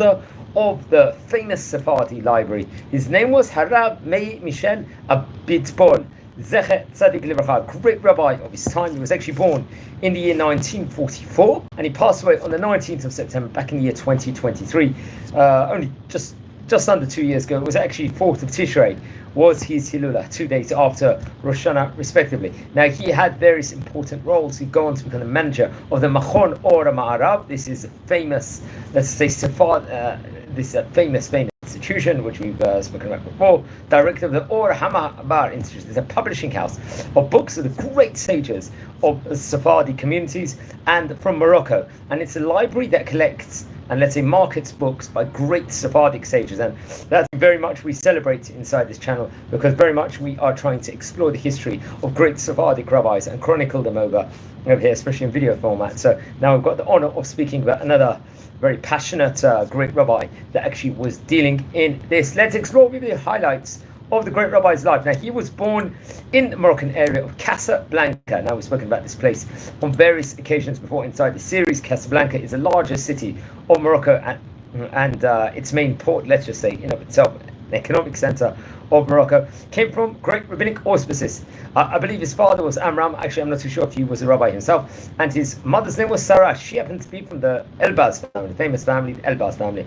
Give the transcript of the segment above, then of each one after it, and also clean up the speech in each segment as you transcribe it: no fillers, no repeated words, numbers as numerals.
of the famous Sephardi library. His name was Rabbi Meir Abitbol, Zecher Tzadik Livracha, great rabbi of his time. He was actually born in the year 1944, and he passed away on the 19th of September back in the year 2023, only just under 2 years ago. It was actually 4th of Tishrei was his Hilula, 2 days after Rosh Hashanah, respectively. Now, he had various important roles. He'd go on to become the manager of the מכון, לאור, המערב. This is a famous, let's say, Sefard, this famous institution, which we've spoken about before. Director of the Or Hamabar Institute. It's a publishing house of books of the great sages of the Sephardi communities and from Morocco. And it's a library that collects and, let's say, markets books by great Sephardic sages. And that's very much we celebrate inside this channel, because very much we are trying to explore the history of great Sephardic rabbis and chronicle them over here, especially in video format. So now I've got the honor of speaking about another very passionate great rabbi that actually was dealing in this. Let's explore maybe the highlights of the great rabbi's life. Now, he was born in the Moroccan area of Casablanca. Now, we've spoken about this place on various occasions before inside the series. Casablanca is the largest city of Morocco and its main port, let's just say, in of itself, an economic center of Morocco. Came from great rabbinic auspices. I believe his father was Amram. Actually, I'm not too sure if he was a rabbi himself. And his mother's name was Sarah. She happened to be from the Elbaz family, the famous family, the Elbaz family.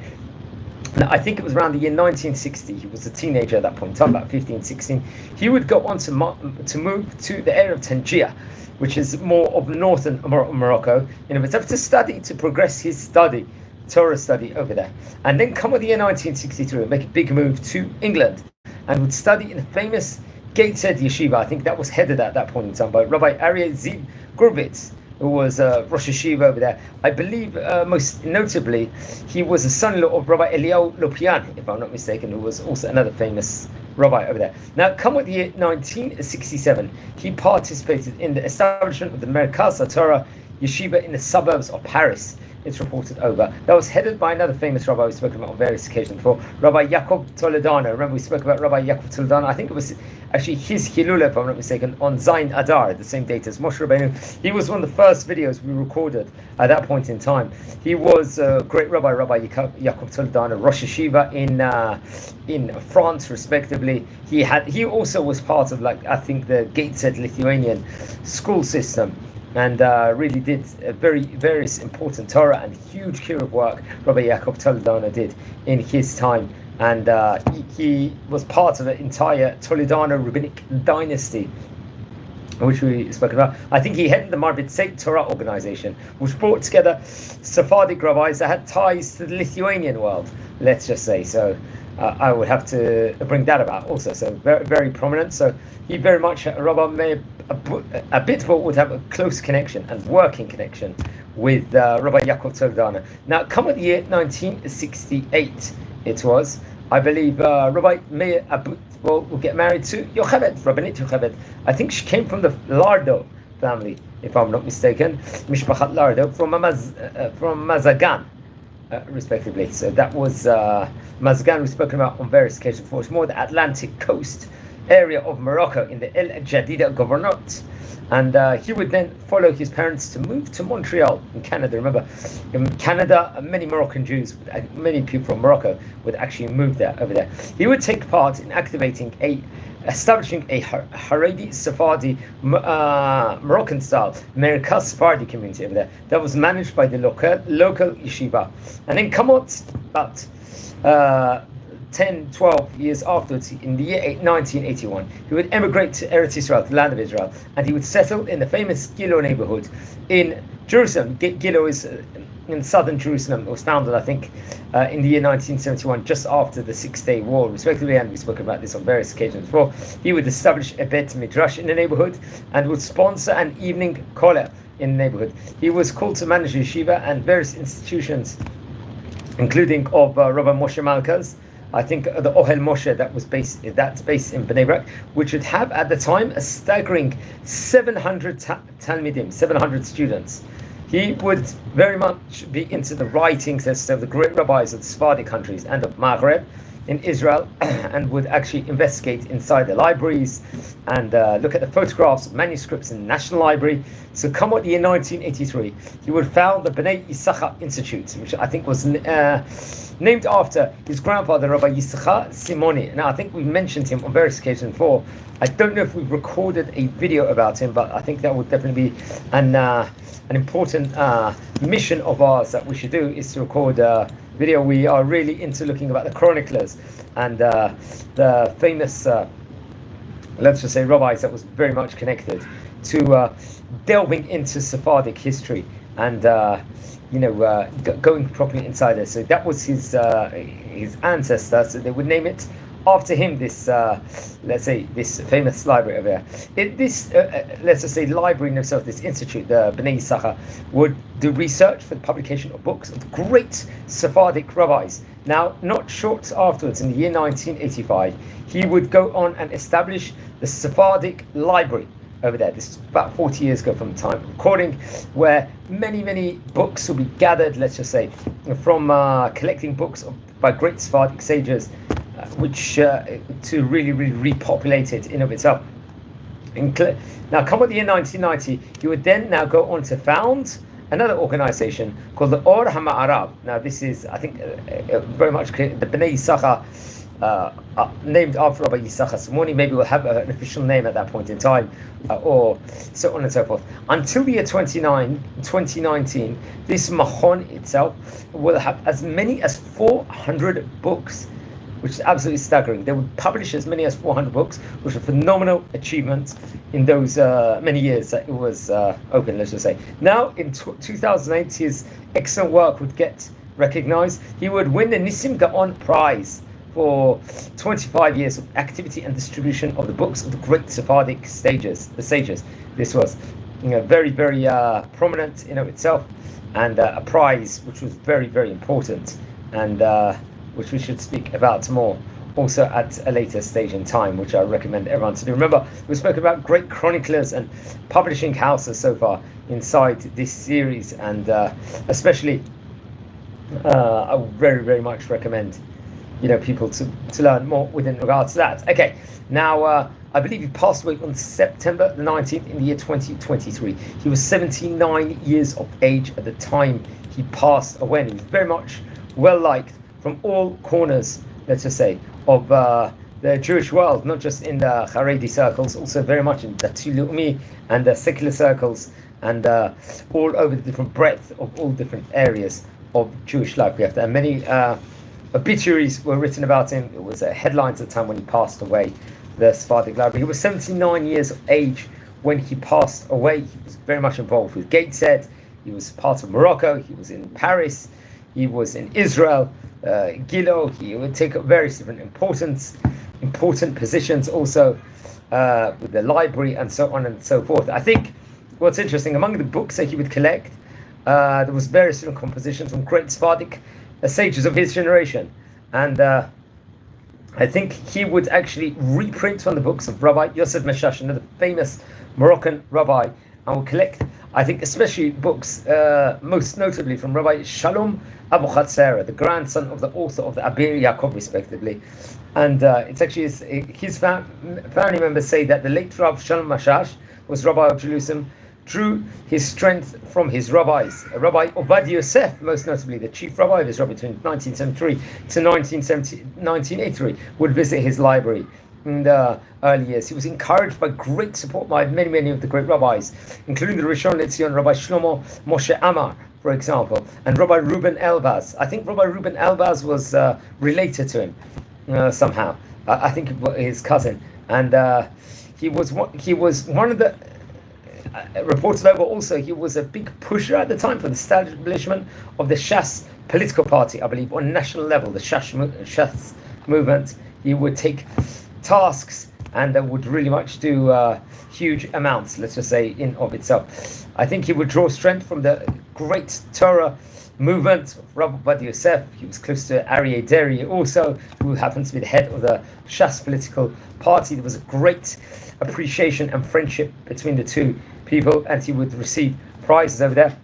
Now, I think it was around the year 1960. He was a teenager at that point in time, about 15, 16. He would go on to move to the area of Tangier, which is more of northern Morocco, in of itself, to study, to progress his study, Torah study over there. And then come with the year 1963 and make a big move to England and would study in the famous Gateshead Yeshiva. I think that was headed at that point in time by Rabbi Aryeh Zib Gurbitz, who was Rosh Yeshiva over there. I believe most notably he was a son-in-law of Rabbi Eliyahu Lopian, if I'm not mistaken, who was also another famous rabbi over there. Now, come with the year 1967, he participated in the establishment of the Merkaz HaTorah Yeshiva in the suburbs of Paris. It's reported over. That was headed by another famous rabbi we've spoken about on various occasions before, Rabbi Yaakov Toledano. Remember we spoke about Rabbi Yaakov Toledano? I think it was actually his Hilula, if I'm not mistaken, on Zayin Adar, the same date as Moshe Rabbeinu. He was one of the first videos we recorded at that point in time. He was a great rabbi, Rabbi Yaakov Toledano, Rosh Yeshiva in France, respectively. He also was part of, like, I think, the Gateshead Lithuanian school system. And really did various important Torah and huge kiruv work Rabbi Yaakov Toledano did in his time. And he was part of the entire Toledano rabbinic dynasty, which we spoke about. I think he headed the Marbitzei Torah organization, which brought together Sephardic rabbis that had ties to the Lithuanian world, let's just say. So I would have to bring that about also. So very, very prominent. So he very much, Rabbi Meir Abitbol, would have a close connection and working connection with Rabbi Yaakov Toledano. Now, come with the year 1968, it was, I believe, Rabbi Meir Abitbol will get married to Yocheved, Rabbinit Yocheved. I think she came from the Lardo family, if I'm not mistaken, Mishpachat Lardo, from Mazagan, respectively. So that was Mazagan, we've spoken about on various occasions before. It's more the Atlantic coast area of Morocco in the El Jadida Governorate. And he would then follow his parents to move to Montreal in Canada. Remember, in Canada, many Moroccan Jews, many people from Morocco would actually move there, over there. He would take part in establishing a Haredi Sephardi Moroccan style Merkaz Sephardi community over there that was managed by the local yeshiva. And then come out about 10, 12 years afterwards, in the year 1981, he would emigrate to Eretz Israel, the land of Israel, and he would settle in the famous Gilo neighborhood in Jerusalem. Gilo is in southern Jerusalem. It was founded, I think, in the year 1971, just after the Six-Day War, respectively, and we spoke about this on various occasions before. He would establish a Bet Midrash in the neighborhood and would sponsor an evening kollel in the neighborhood. He was called to manage yeshiva and various institutions, including of Rabbi Moshe Malkaz, I think the Ohel Moshe that's based in Bnei Brak, which would have at the time a staggering 700 Talmidim, 700 students. He would very much be into the writings of the great rabbis of the Sephardic countries and of Mareb. in Israel and would actually investigate inside the libraries and look at the photographs of manuscripts in the National Library. So come what the year 1983, he would found the Bnei Yisachar Institute, which I think was named after his grandfather, Rabbi Yisachar Simoni. Now, I think we mentioned him on various occasions before. I don't know if we've recorded a video about him, but I think that would definitely be an important mission of ours that we should do, is to record video. We are really into looking about the chroniclers and the famous, let's just say, rabbis that was very much connected to delving into Sephardic history and going properly inside there. So that was his ancestor. So they would name it after him, this let's say this famous library over there. Let's just say library in itself, this institute, the Bnei Yisachar, would do research for the publication of books of great Sephardic rabbis. Now, not short afterwards, in the year 1985, he would go on and establish the Sephardic Library over there. This is about 40 years ago from the time of recording, where many books will be gathered, let's just say, from collecting books by great Sephardic sages, which to really repopulate it in of itself. Now, come with the year 1990, he would then now go on to found another organization called the Laor Hama'arav. Now, this is, I think, very much the Bnei Yisachar, named after Rabbi Yisachar Simoni. Maybe we'll have an official name at that point in time, or so on and so forth. Until the year 2019, this מכון itself will have as many as 400 books, which is absolutely staggering. They would publish as many as 400 books, which was a phenomenal achievement in those many years that it was open, let's just say. Now, in 2008, his excellent work would get recognized. He would win the Nissim Gaon Prize for 25 years of activity and distribution of the books of the great Sephardic sages. This was very prominent in of itself, and a prize which was very important, and which we should speak about more also at a later stage in time, which I recommend everyone to do. Remember, we spoke about great chroniclers and publishing houses so far inside this series, and especially I would very much recommend people to learn more within regards to that. Okay, now I believe he passed away on September the 19th in the year 2023. He was 79 years of age at the time he passed away, and he was very much well liked from all corners, let's just say, of the Jewish world, not just in the Haredi circles, also very much in the Leumi and the secular circles, and all over the different breadth of all different areas of Jewish life. We have to, and many obituaries were written about him. It was headlines at the time when he passed away, the Sephardic Library. He was 79 years of age when he passed away. He was very much involved with Gateshead. He was part of Morocco. He was in Paris. He was in Israel, Gilo. He would take up various different important positions also with the library and so on and so forth. I think what's interesting, among the books that he would collect, there was various different compositions from great Sephardic sages of his generation, and I think he would actually reprint from the books of Rabbi Yosef Meshash, another famous Moroccan rabbi, and would collect, I think, especially books, most notably from Rabbi Shalom Abu Chatzera, the grandson of the author of the Abir Yaakov, respectively. And it's actually his family members say that the late Rabbi Shalom Meshash was Rabbi of Jerusalem, drew his strength from his rabbis. Rabbi Ovadia Yosef, most notably the chief rabbi of Israel between 1973 to 1983, would visit his library in the early years. He was encouraged by great support by many of the great rabbis, including the Rishon LeZion, Rabbi Shlomo Moshe Amar, for example, and Rabbi Reuben Elbaz. I think Rabbi Reuben Elbaz was related to him somehow. I think his cousin, and he was one of the reported over. Also, he was a big pusher at the time for the establishment of the Shas political party, I believe, on national level, the Shas movement. He would take tasks and would really much do huge amounts, let's just say, in of itself. I think he would draw strength from the great Torah movement of Rabbi Ovadia Yosef. He was close to Aryeh Deri also, who happens to be the head of the Shas political party. There was a great appreciation and friendship between the two people, and he would receive prizes over there.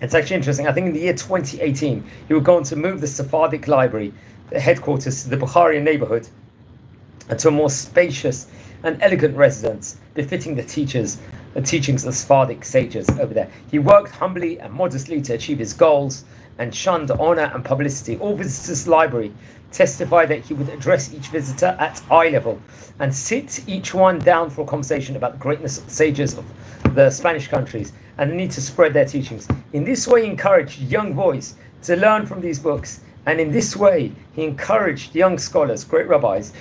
It's actually interesting. I think in the year 2018, he would go on to move the Sephardic library, the headquarters, to the Bukharian neighborhood, and to a more spacious and elegant residence, befitting the teachings of Sephardic sages over there. He worked humbly and modestly to achieve his goals and shunned honor and publicity. All visitors to the library testify that he would address each visitor at eye level and sit each one down for a conversation about the greatness of the sages of the Spanish countries and the need to spread their teachings. In this way, he encouraged young boys to learn from these books, and in this way, he encouraged young scholars, great rabbis,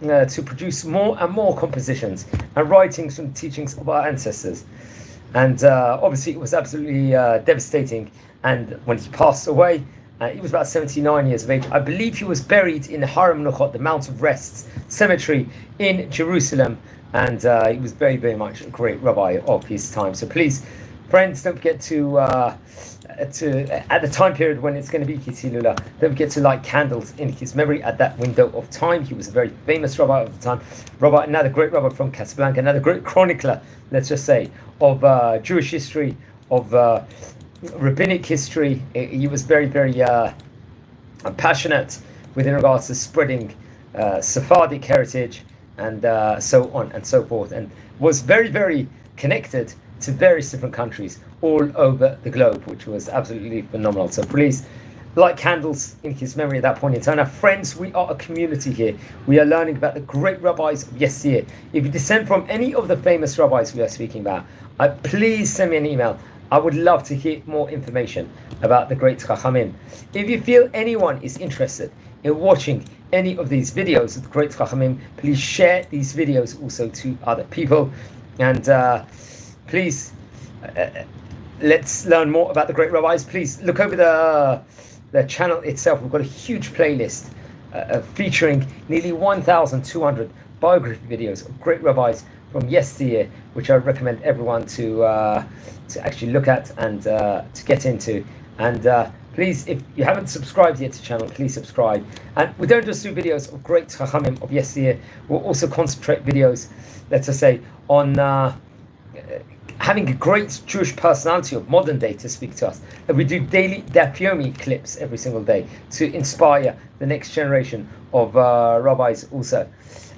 to produce more and more compositions and writings from the teachings of our ancestors. And obviously, it was absolutely devastating. And when he passed away, he was about 79 years of age. I believe he was buried in the Har HaMenuchot, the Mount of Rests cemetery in Jerusalem. And he was very, very much a great rabbi of his time. So please, friends, don't forget to at the time period when it's going to be Kitzilula, don't forget to light candles in his memory at that window of time. He was a very famous rabbi of the time. Another great rabbi from Casablanca, another great chronicler, let's just say, of Jewish history, of rabbinic history. He was very, very passionate within regards to spreading Sephardic heritage and so on and so forth, and was very, very connected to various different countries all over the globe, which was absolutely phenomenal. So please light candles in his memory at that point in time. Now, friends, we are a community here. We are learning about the great rabbis of yesteryear. If you descend from any of the famous rabbis we are speaking about, please send me an email. I would love to hear more information about the great Chachamim. If you feel anyone is interested in watching any of these videos of the great Chachamim, please share these videos also to other people. And please, let's learn more about the great rabbis. Please look over the channel itself. We've got a huge playlist featuring nearly 1,200 biography videos of great rabbis from yesteryear, which I recommend everyone to actually look at and to get into. And please, if you haven't subscribed yet to the channel, please subscribe. And we don't just do videos of great Chachamim of yesteryear. We'll also concentrate videos, let's just say, on having a great Jewish personality of modern day to speak to us. And we do daily Daf Yomi clips every single day to inspire the next generation of rabbis also.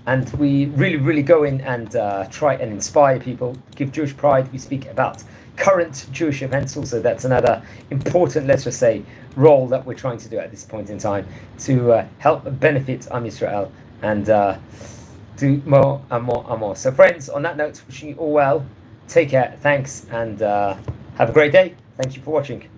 And we really, really go in and try and inspire people, give Jewish pride. We speak about current Jewish events also. That's another important, let's just say, role that we're trying to do at this point in time to help benefit Am Yisrael and do more and more and more. So friends, on that note, wishing you all well. Take care, thanks, and have a great day. Thank you for watching.